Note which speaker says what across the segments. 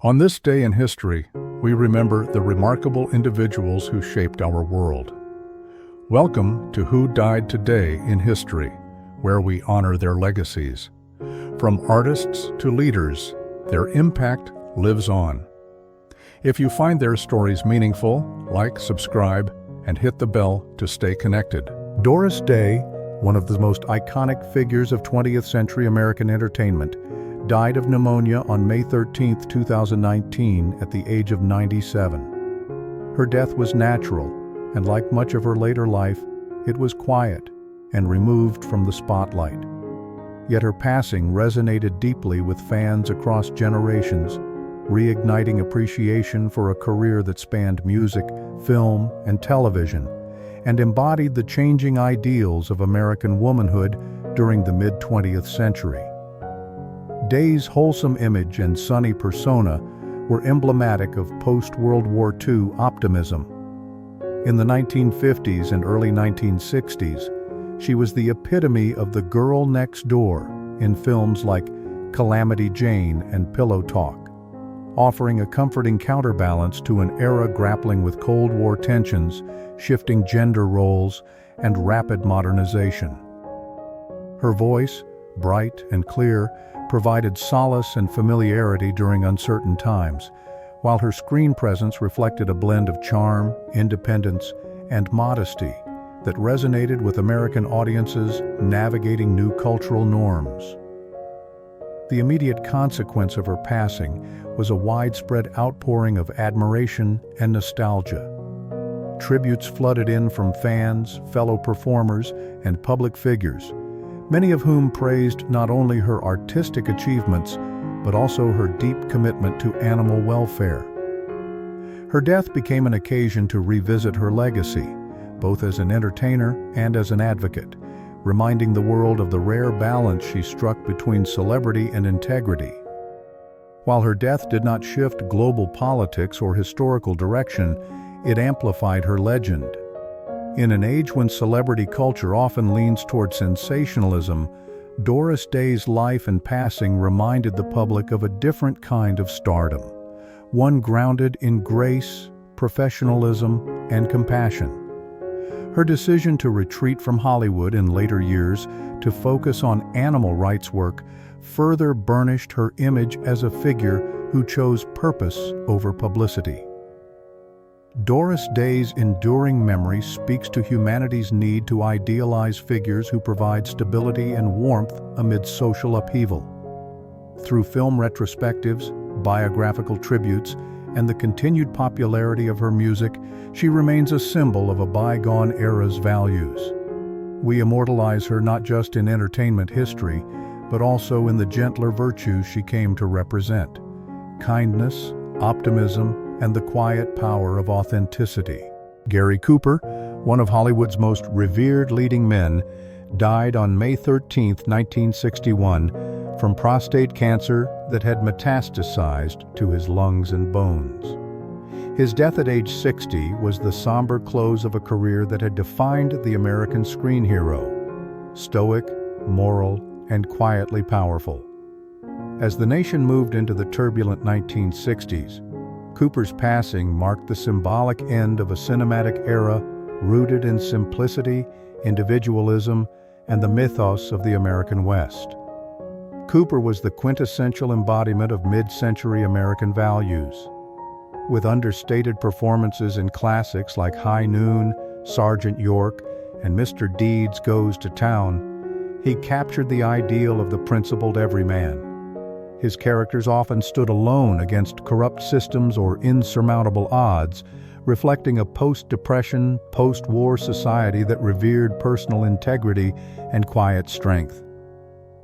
Speaker 1: On this day in history, we remember the remarkable individuals who shaped our world. Welcome to Who Died Today in History, where we honor their legacies. From artists to leaders, their impact lives on. If you find their stories meaningful, like, subscribe, and hit the bell to stay connected. Doris Day, one of the most iconic figures of 20th century American entertainment, died of pneumonia on May 13, 2019, at the age of 97. Her death was natural, and like much of her later life, it was quiet and removed from the spotlight. Yet her passing resonated deeply with fans across generations, reigniting appreciation for a career that spanned music, film, and television, and embodied the changing ideals of American womanhood during the mid-20th century. Day's wholesome image and sunny persona were emblematic of post-World War II optimism. In the 1950s and early 1960s, she was the epitome of the girl next door in films like Calamity Jane and Pillow Talk, offering a comforting counterbalance to an era grappling with Cold War tensions, shifting gender roles, and rapid modernization. Her voice, bright and clear, provided solace and familiarity during uncertain times, while her screen presence reflected a blend of charm, independence, and modesty that resonated with American audiences navigating new cultural norms. The immediate consequence of her passing was a widespread outpouring of admiration and nostalgia. Tributes flooded in from fans, fellow performers, and public figures, many of whom praised not only her artistic achievements, but also her deep commitment to animal welfare. Her death became an occasion to revisit her legacy, both as an entertainer and as an advocate, reminding the world of the rare balance she struck between celebrity and integrity. While her death did not shift global politics or historical direction, it amplified her legend. In an age when celebrity culture often leans toward sensationalism, Doris Day's life and passing reminded the public of a different kind of stardom, one grounded in grace, professionalism, and compassion. Her decision to retreat from Hollywood in later years to focus on animal rights work further burnished her image as a figure who chose purpose over publicity. Doris Day's enduring memory speaks to humanity's need to idealize figures who provide stability and warmth amid social upheaval. Through film retrospectives, biographical tributes, and the continued popularity of her music, she remains a symbol of a bygone era's values. We immortalize her not just in entertainment history, but also in the gentler virtues she came to represent: kindness, optimism, and the quiet power of authenticity. Gary Cooper, one of Hollywood's most revered leading men, died on May 13, 1961, from prostate cancer that had metastasized to his lungs and bones. His death at age 60 was the somber close of a career that had defined the American screen hero: stoic, moral, and quietly powerful. As the nation moved into the turbulent 1960s, Cooper's passing marked the symbolic end of a cinematic era rooted in simplicity, individualism, and the mythos of the American West. Cooper was the quintessential embodiment of mid-century American values. With understated performances in classics like High Noon, Sergeant York, and Mr. Deeds Goes to Town, he captured the ideal of the principled everyman. His characters often stood alone against corrupt systems or insurmountable odds, reflecting a post-Depression, post-war society that revered personal integrity and quiet strength.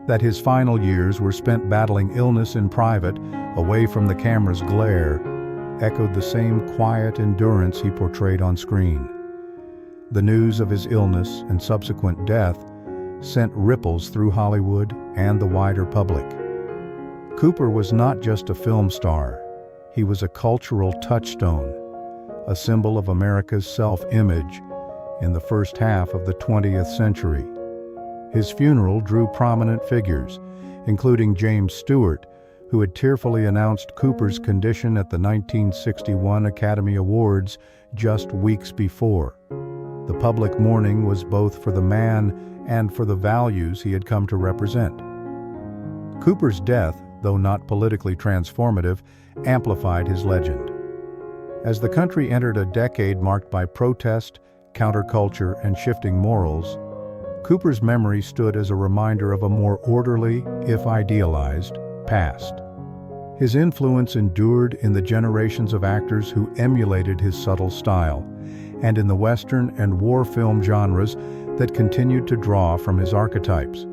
Speaker 1: That his final years were spent battling illness in private, away from the camera's glare, echoed the same quiet endurance he portrayed on screen. The news of his illness and subsequent death sent ripples through Hollywood and the wider public. Cooper was not just a film star. He was a cultural touchstone, a symbol of America's self-image in the first half of the 20th century. His funeral drew prominent figures, including James Stewart, who had tearfully announced Cooper's condition at the 1961 Academy Awards just weeks before. The public mourning was both for the man and for the values he had come to represent. Cooper's death, though not politically transformative, amplified his legend. As the country entered a decade marked by protest, counterculture, and shifting morals, Cooper's memory stood as a reminder of a more orderly, if idealized, past. His influence endured in the generations of actors who emulated his subtle style, and in the Western and war film genres that continued to draw from his archetypes.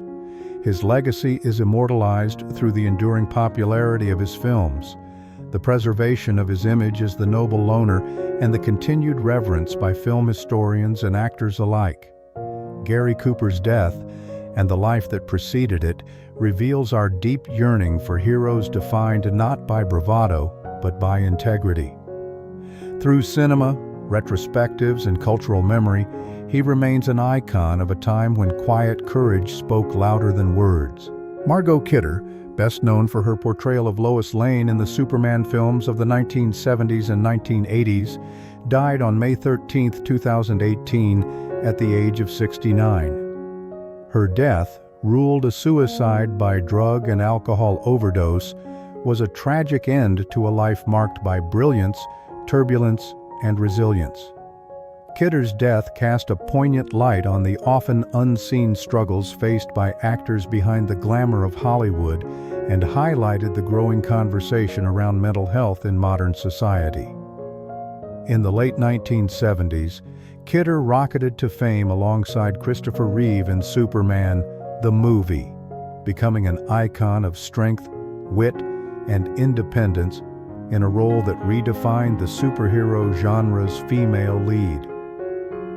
Speaker 1: His legacy is immortalized through the enduring popularity of his films, the preservation of his image as the noble loner, and the continued reverence by film historians and actors alike. Gary Cooper's death, and the life that preceded it, reveals our deep yearning for heroes defined not by bravado, but by integrity. Through cinema, retrospectives, and cultural memory, he remains an icon of a time when quiet courage spoke louder than words. Margot Kidder, best known for her portrayal of Lois Lane in the Superman films of the 1970s and 1980s, died on May 13, 2018, at the age of 69. Her death, ruled a suicide by drug and alcohol overdose, was a tragic end to a life marked by brilliance, turbulence, and resilience. Kidder's death cast a poignant light on the often unseen struggles faced by actors behind the glamour of Hollywood and highlighted the growing conversation around mental health in modern society. In the late 1970s, Kidder rocketed to fame alongside Christopher Reeve in Superman, the movie, becoming an icon of strength, wit, and independence in a role that redefined the superhero genre's female lead.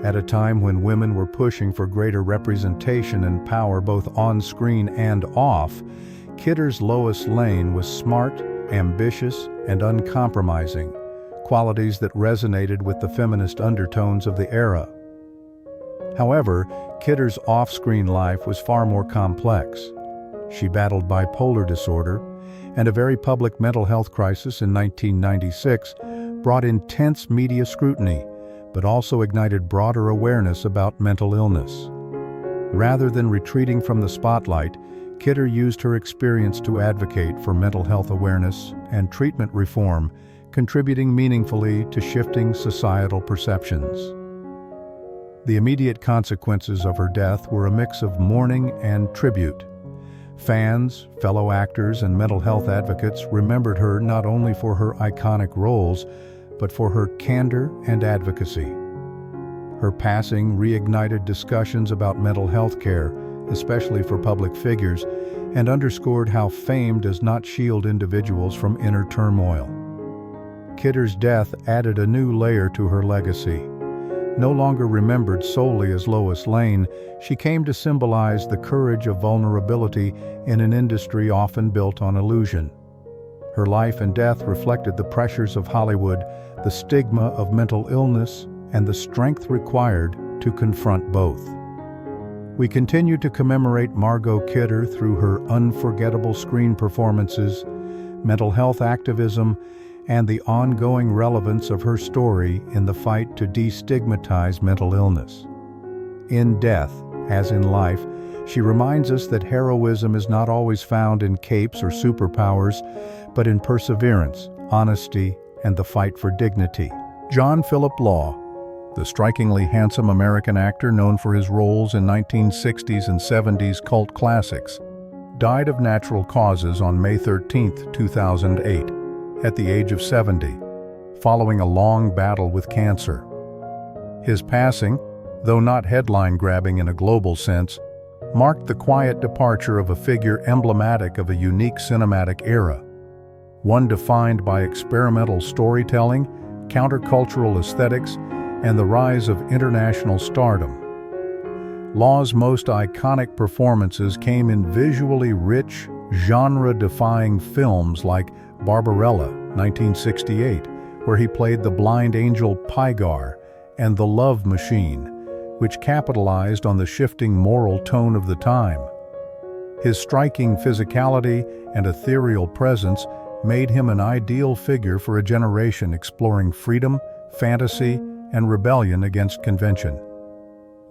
Speaker 1: At a time when women were pushing for greater representation and power both on screen and off, Kidder's Lois Lane was smart, ambitious, and uncompromising, qualities that resonated with the feminist undertones of the era. However, Kidder's off-screen life was far more complex. She battled bipolar disorder, and a very public mental health crisis in 1996 brought intense media scrutiny, but also ignited broader awareness about mental illness. Rather than retreating from the spotlight, Kidder used her experience to advocate for mental health awareness and treatment reform, contributing meaningfully to shifting societal perceptions. The immediate consequences of her death were a mix of mourning and tribute. Fans, fellow actors, and mental health advocates remembered her not only for her iconic roles, but for her candor and advocacy. Her passing reignited discussions about mental health care, especially for public figures, and underscored how fame does not shield individuals from inner turmoil. Kidder's death added a new layer to her legacy. No longer remembered solely as Lois Lane, she came to symbolize the courage of vulnerability in an industry often built on illusion. Her life and death reflected the pressures of Hollywood, the stigma of mental illness, and the strength required to confront both. We continue to commemorate Margot Kidder through her unforgettable screen performances, mental health activism, and the ongoing relevance of her story in the fight to destigmatize mental illness. In death, as in life, she reminds us that heroism is not always found in capes or superpowers, but in perseverance, honesty, and the fight for dignity. Phillip Law, the strikingly handsome American actor known for his roles in 1960s and 70s cult classics, died of natural causes on May 13, 2008, at the age of 70, following a long battle with cancer. His passing, though not headline-grabbing in a global sense, marked the quiet departure of a figure emblematic of a unique cinematic era, one defined by experimental storytelling, countercultural aesthetics, and the rise of international stardom. Law's most iconic performances came in visually rich, genre-defying films like Barbarella, 1968, where he played the blind angel Pygar, and The Love Machine, which capitalized on the shifting moral tone of the time. His striking physicality and ethereal presence made him an ideal figure for a generation exploring freedom, fantasy, and rebellion against convention.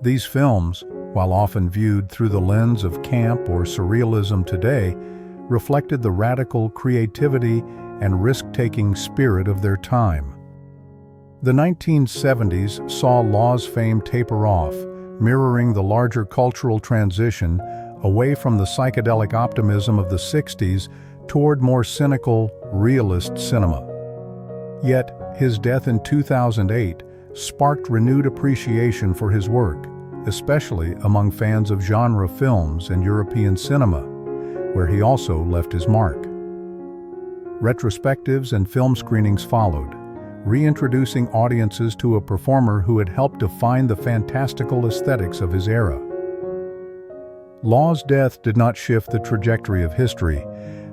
Speaker 1: These films, while often viewed through the lens of camp or surrealism today, reflected the radical creativity and risk-taking spirit of their time. The 1970s saw Law's fame taper off, mirroring the larger cultural transition away from the psychedelic optimism of the 60s toward more cynical, realist cinema. Yet, his death in 2008 sparked renewed appreciation for his work, especially among fans of genre films and European cinema, where he also left his mark. Retrospectives and film screenings followed, reintroducing audiences to a performer who had helped define the fantastical aesthetics of his era. Law's death did not shift the trajectory of history,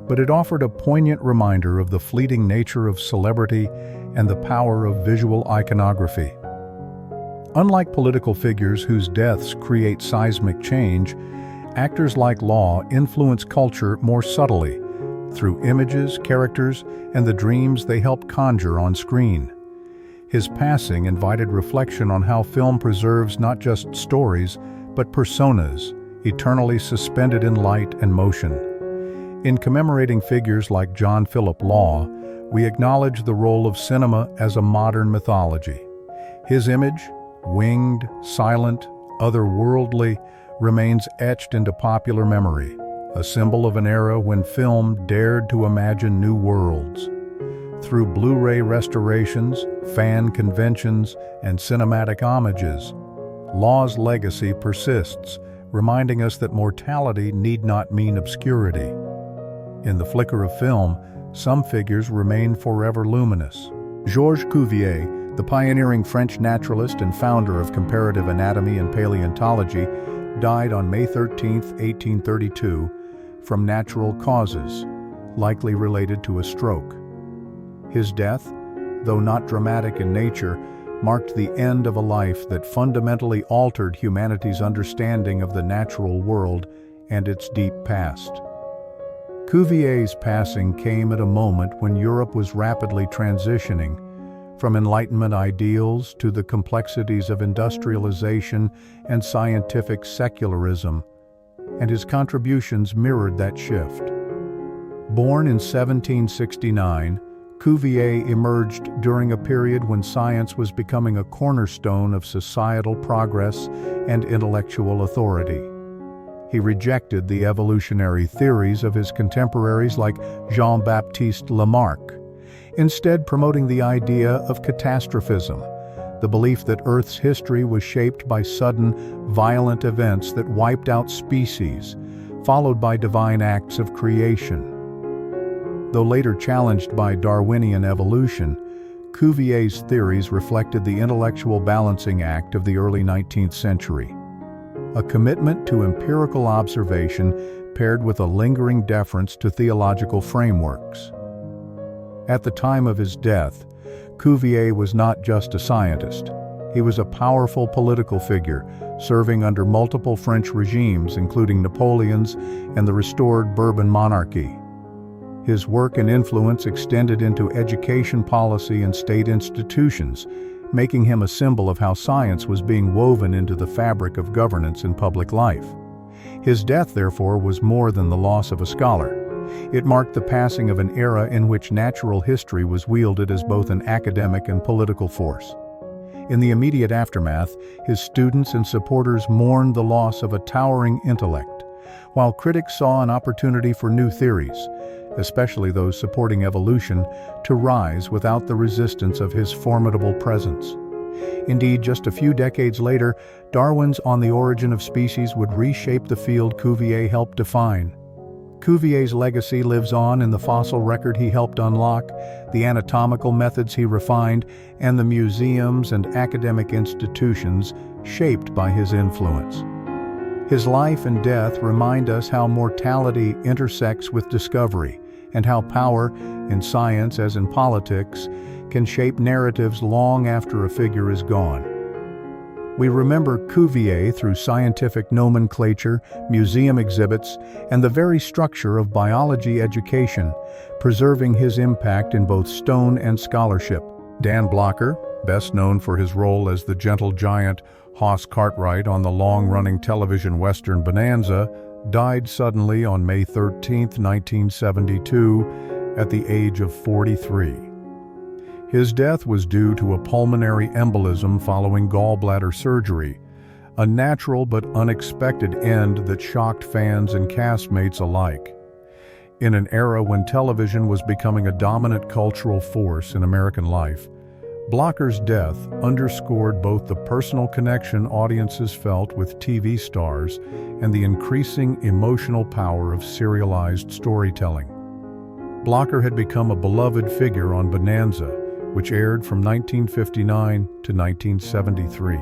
Speaker 1: but it offered a poignant reminder of the fleeting nature of celebrity and the power of visual iconography. Unlike political figures whose deaths create seismic change, actors like Law influence culture more subtly, through images, characters, and the dreams they help conjure on screen. His passing invited reflection on how film preserves not just stories, but personas, eternally suspended in light and motion. In commemorating figures like Phillip Law, we acknowledge the role of cinema as a modern mythology. His image, winged, silent, otherworldly, remains etched into popular memory, a symbol of an era when film dared to imagine new worlds. Through Blu-ray restorations, fan conventions, and cinematic homages, Law's legacy persists, reminding us that mortality need not mean obscurity. In the flicker of film, some figures remain forever luminous. Gor Kuier, the pioneering French naturalist and founder of comparative anatomy and paleontology, died on May 13, 1832, from natural causes, likely related to a stroke. His death, though not dramatic in nature, marked the end of a life that fundamentally altered humanity's understanding of the natural world and its deep past. Kuivier's passing came at a moment when Europe was rapidly transitioning from Enlightenment ideals to the complexities of industrialization and scientific secularism, and his contributions mirrored that shift. Born in 1769, Kuier emerged during a period when science was becoming a cornerstone of societal progress and intellectual authority. He rejected the evolutionary theories of his contemporaries like Jean-Baptiste Lamarck, instead promoting the idea of catastrophism, the belief that Earth's history was shaped by sudden, violent events that wiped out species, followed by divine acts of creation. Though later challenged by Darwinian evolution, Cuvier theories reflected the intellectual balancing act of the early 19th century, a commitment to empirical observation paired with a lingering deference to theological frameworks. At the time of his death, Cuvier was not just a scientist. He was a powerful political figure, serving under multiple French regimes, including Napoleon's and the restored Bourbon monarchy. His work and influence extended into education policy and state institutions, making him a symbol of how science was being woven into the fabric of governance and public life. His death, therefore, was more than the loss of a scholar. It marked the passing of an era in which natural history was wielded as both an academic and political force. In the immediate aftermath, his students and supporters mourned the loss of a towering intellect, while critics saw an opportunity for new theories, especially those supporting evolution, to rise without the resistance of his formidable presence. Indeed, just a few decades later, Darwin's On the Origin of Species would reshape the field Cuvier helped define. Cuvier's legacy lives on in the fossil record he helped unlock, the anatomical methods he refined, and the museums and academic institutions shaped by his influence. His life and death remind us how mortality intersects with discovery, and how power, in science as in politics, can shape narratives long after a figure is gone. We remember Cuvier through scientific nomenclature, museum exhibits, and the very structure of biology education, preserving his impact in both stone and scholarship. Dan Blocker, best known for his role as the gentle giant Hoss Cartwright on the long-running television western Bonanza, died suddenly on May 13, 1972, at the age of 43. His death was due to a pulmonary embolism following gallbladder surgery, a natural but unexpected end that shocked fans and castmates alike. In an era when television was becoming a dominant cultural force in American life, Blocker's death underscored both the personal connection audiences felt with TV stars and the increasing emotional power of serialized storytelling. Blocker had become a beloved figure on Bonanza, which aired from 1959 to 1973.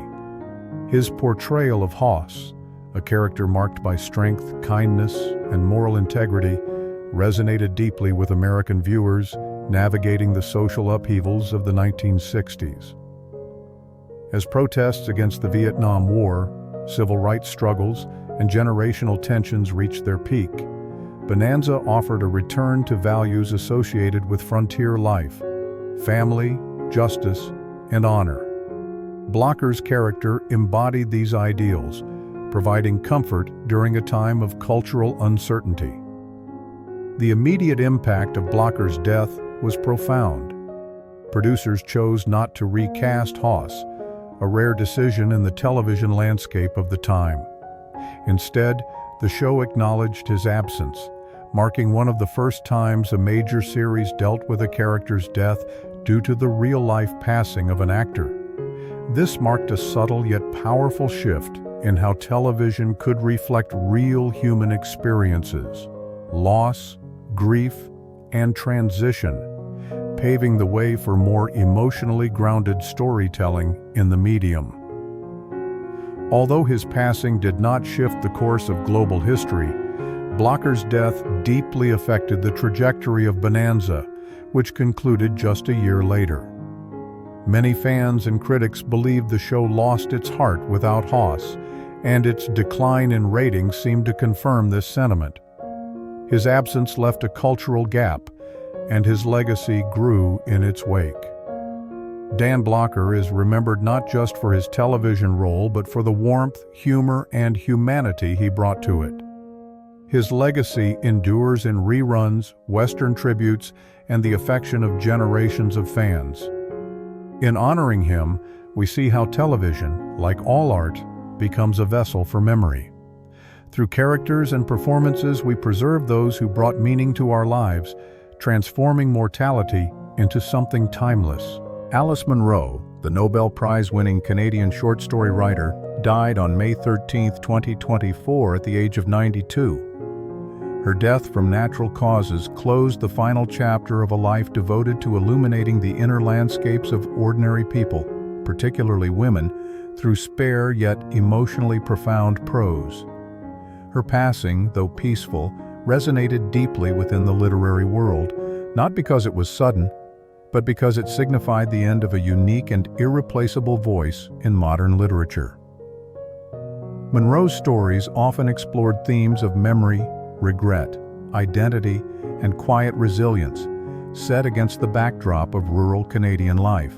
Speaker 1: His portrayal of Hoss, a character marked by strength, kindness, and moral integrity, resonated deeply with American viewers navigating the social upheavals of the 1960s. As protests against the Vietnam War, civil rights struggles, and generational tensions reached their peak, Bonanza offered a return to values associated with frontier life: family, justice, and honor. Blocker's character embodied these ideals, providing comfort during a time of cultural uncertainty. The immediate impact of Blocker's death was profound. Producers chose not to recast Hoss, a rare decision in the television landscape of the time. Instead, the show acknowledged his absence, marking one of the first times a major series dealt with a character's death due to the real-life passing of an actor. This marked a subtle yet powerful shift in how television could reflect real human experiences: loss, grief, and transition, paving the way for more emotionally grounded storytelling in the medium. Although his passing did not shift the course of global history, Blocker's death deeply affected the trajectory of Bonanza, which concluded just a year later. Many fans and critics believed the show lost its heart without Hoss, and its decline in ratings seemed to confirm this sentiment. His absence left a cultural gap, and his legacy grew in its wake. Dan Blocker is remembered not just for his television role, but for the warmth, humor, and humanity he brought to it. His legacy endures in reruns, Western tributes, and the affection of generations of fans. In honoring him, we see how television, like all art, becomes a vessel for memory. Through characters and performances, we preserve those who brought meaning to our lives, transforming mortality into something timeless. Alice Monroe, the Nobel Prize-winning Canadian short story writer, died on May 13, 2024 at the age of 92. Her death from natural causes closed the final chapter of a life devoted to illuminating the inner landscapes of ordinary people, particularly women, through spare yet emotionally profound prose. Her passing, though peaceful, resonated deeply within the literary world, not because it was sudden, but because it signified the end of a unique and irreplaceable voice in modern literature. Monroe's stories often explored themes of memory, regret, identity, and quiet resilience, set against the backdrop of rural Canadian life.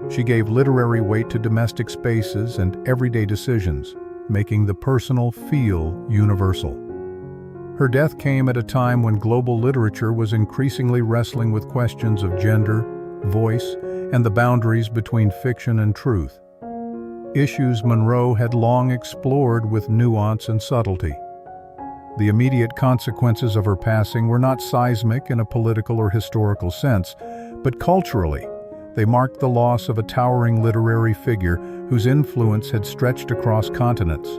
Speaker 1: She gave literary weight to domestic spaces and everyday decisions, making the personal feel universal. Her death came at a time when global literature was increasingly wrestling with questions of gender, voice, and the boundaries between fiction and truth. Issues Monroe had long explored with nuance and subtlety. The immediate consequences of her passing were not seismic in a political or historical sense, but culturally, they marked the loss of a towering literary figure whose influence had stretched across continents.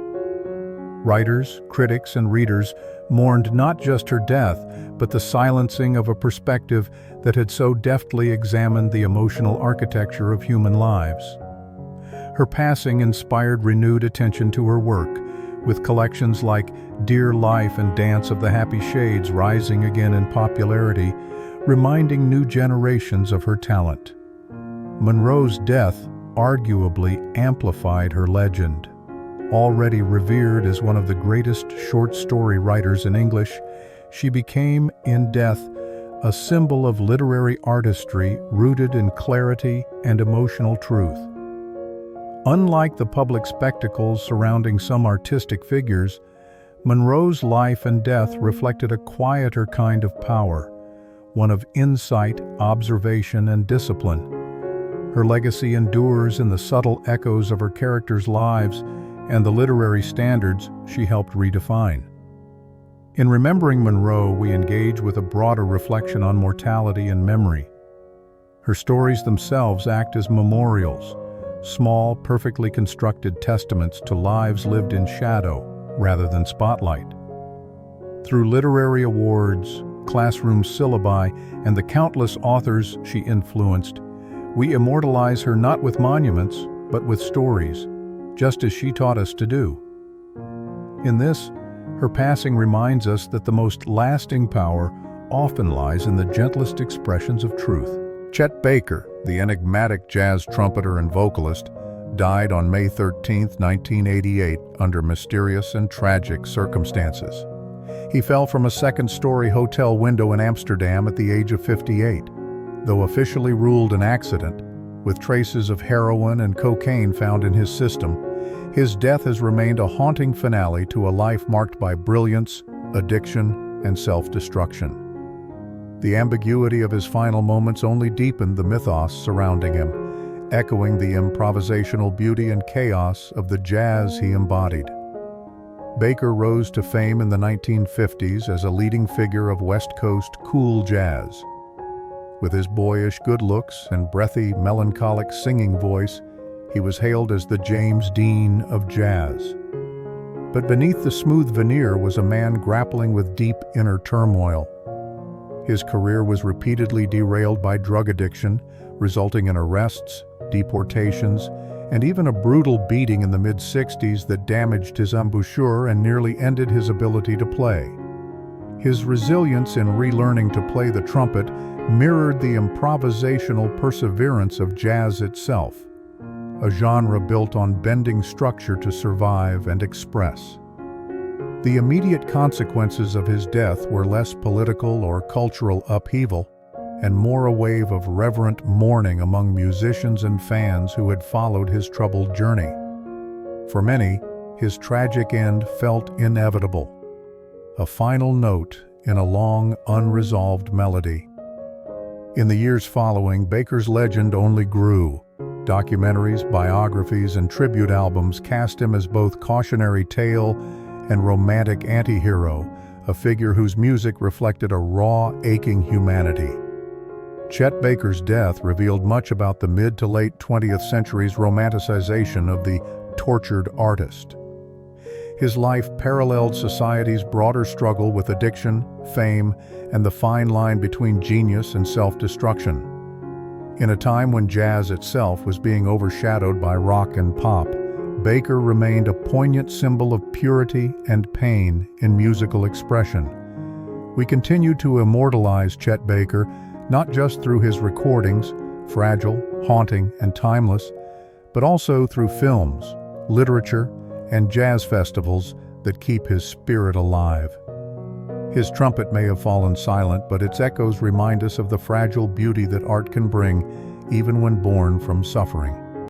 Speaker 1: Writers, critics, and readers mourned not just her death, but the silencing of a perspective that had so deftly examined the emotional architecture of human lives. Her passing inspired renewed attention to her work, with collections like Dear Life and Dance of the Happy Shades rising again in popularity, reminding new generations of her talent. Monroe's death arguably amplified her legend. Already revered as one of the greatest short story writers in English, she became, in death, a symbol of literary artistry rooted in clarity and emotional truth. Unlike the public spectacles surrounding some artistic figures, Monroe's life and death reflected a quieter kind of power, one of insight, observation, and discipline. Her legacy endures in the subtle echoes of her characters' lives and the literary standards she helped redefine. In remembering Monroe, we engage with a broader reflection on mortality and memory. Her stories themselves act as memorials, small, perfectly constructed testaments to lives lived in shadow rather than spotlight. Through literary awards, classroom syllabi, and the countless authors she influenced, we immortalize her not with monuments, but with stories, just as she taught us to do. In this, her passing reminds us that the most lasting power often lies in the gentlest expressions of truth. Chet Baker, the enigmatic jazz trumpeter and vocalist, died on May 13, 1988, under mysterious and tragic circumstances. He fell from a second-story hotel window in Amsterdam at the age of 58. Though officially ruled an accident, with traces of heroin and cocaine found in his system, his death has remained a haunting finale to a life marked by brilliance, addiction, and self-destruction. The ambiguity of his final moments only deepened the mythos surrounding him, echoing the improvisational beauty and chaos of the jazz he embodied. Baker rose to fame in the 1950s as a leading figure of West Coast cool jazz. With his boyish good looks and breathy, melancholic singing voice, he was hailed as the James Dean of jazz. But beneath the smooth veneer was a man grappling with deep inner turmoil. His career was repeatedly derailed by drug addiction, resulting in arrests, deportations, and even a brutal beating in the mid-60s that damaged his embouchure and nearly ended his ability to play. His resilience in relearning to play the trumpet mirrored the improvisational perseverance of jazz itself, a genre built on bending structure to survive and express. The immediate consequences of his death were less political or cultural upheaval, and more a wave of reverent mourning among musicians and fans who had followed his troubled journey. For many, his tragic end felt inevitable, a final note in a long, unresolved melody. In the years following, Baker's legend only grew. Documentaries, biographies, and tribute albums cast him as both cautionary tale and romantic anti-hero, a figure whose music reflected a raw, aching humanity. Chet Baker's death revealed much about the mid to late 20th century's romanticization of the tortured artist. His life paralleled society's broader struggle with addiction, fame, and the fine line between genius and self-destruction. In a time when jazz itself was being overshadowed by rock and pop, Baker remained a poignant symbol of purity and pain in musical expression. We continue to immortalize Chet Baker not just through his recordings, fragile, haunting, and timeless, but also through films, literature, and jazz festivals that keep his spirit alive. His trumpet may have fallen silent, but its echoes remind us of the fragile beauty that art can bring, even when born from suffering.